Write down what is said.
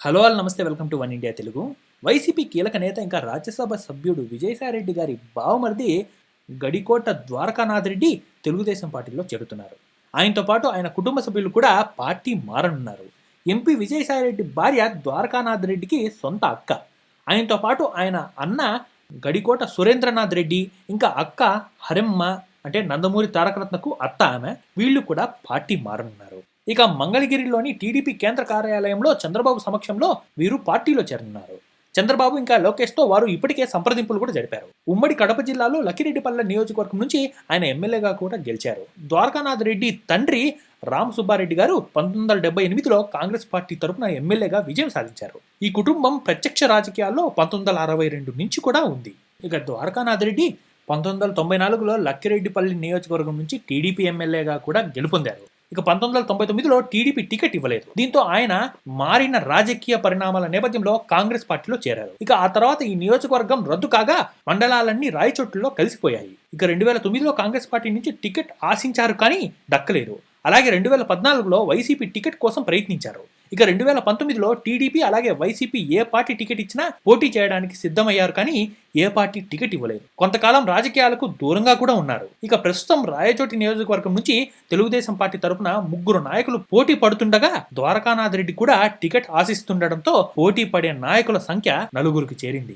Hello all నమస్తే, welcome to one India Telugu. YCP కీలక నేత ఇంకా రాజ్యసభ సభ్యుడు విజయసాయిరెడ్డి గారి బావమరిది గడికోట ద్వారకానాథ్ రెడ్డి తెలుగుదేశం పార్టీలో చేరుతున్నారు. ఆయనతో పాటు ఆయన కుటుంబ సభ్యులు కూడా పార్టీ మారనున్నారు. ఎంపీ విజయసాయిరెడ్డి భార్య ద్వారకానాథ్ రెడ్డికి సొంత అక్క. ఆయనతో పాటు ఆయన అన్న గడికోట సురేంద్రనాథ్ రెడ్డి, ఇంకా అక్క హరెమ్మ అంటే నందమూరి తారకరత్నకు అత్త ఆమె, వీళ్ళు కూడా పార్టీ మారనున్నారు. ఇక మంగళగిరిలోని టీడీపీ కేంద్ర కార్యాలయంలో చంద్రబాబు సమక్షంలో వీరు పార్టీలో చేరనున్నారు. చంద్రబాబు ఇంకా లోకేష్తో వారు ఇప్పటికే సంప్రదింపులు కూడా జరిపారు. ఉమ్మడి కడప జిల్లాలో లక్కిరెడ్డిపల్లె నియోజకవర్గం నుంచి ఆయన ఎమ్మెల్యేగా కూడా గెలిచారు. ద్వారకానాథ్ రెడ్డి తండ్రి రామ్ సుబ్బారెడ్డి గారు 1978లో కాంగ్రెస్ పార్టీ తరపున ఎమ్మెల్యేగా విజయం సాధించారు. ఈ కుటుంబం ప్రత్యక్ష రాజకీయాల్లో 1962 నుంచి కూడా ఉంది. ఇక ద్వారకానాథ్ రెడ్డి 1994లో లక్కిరెడ్డిపల్లి నియోజకవర్గం నుంచి టీడీపీ ఎమ్మెల్యేగా కూడా గెలుపొందారు. ఇక 1999లో టీడీపీ టికెట్ ఇవ్వలేదు. దీంతో ఆయన మారిన రాజకీయ పరిణామాల నేపథ్యంలో కాంగ్రెస్ పార్టీలో చేరారు. ఇక ఆ తర్వాత ఈ నియోజకవర్గం రద్దు కాగా మండలాలన్నీ రాయచోట్లలో కలిసిపోయాయి. ఇక 2009లో కాంగ్రెస్ పార్టీ నుంచి టికెట్ ఆశించారు కానీ దక్కలేదు. అలాగే 2014లో వైసీపీ టికెట్ కోసం ప్రయత్నించారు. ఇక 2019లో టీడీపీ అలాగే వైసీపీ ఏ పార్టీ టికెట్ ఇచ్చినా పోటీ చేయడానికి సిద్ధమయ్యారు కానీ ఏ పార్టీ టికెట్ ఇవ్వలేదు. కొంతకాలం రాజకీయాలకు దూరంగా కూడా ఉన్నారు. ఇక ప్రస్తుతం రాయచోటి నియోజకవర్గం నుంచి తెలుగుదేశం పార్టీ తరపున 3 నాయకులు పోటీ పడుతుండగా ద్వారకానాథ్ రెడ్డి కూడా టికెట్ ఆశిస్తుండటంతో పోటీ పడే నాయకుల సంఖ్య 4కి చేరింది.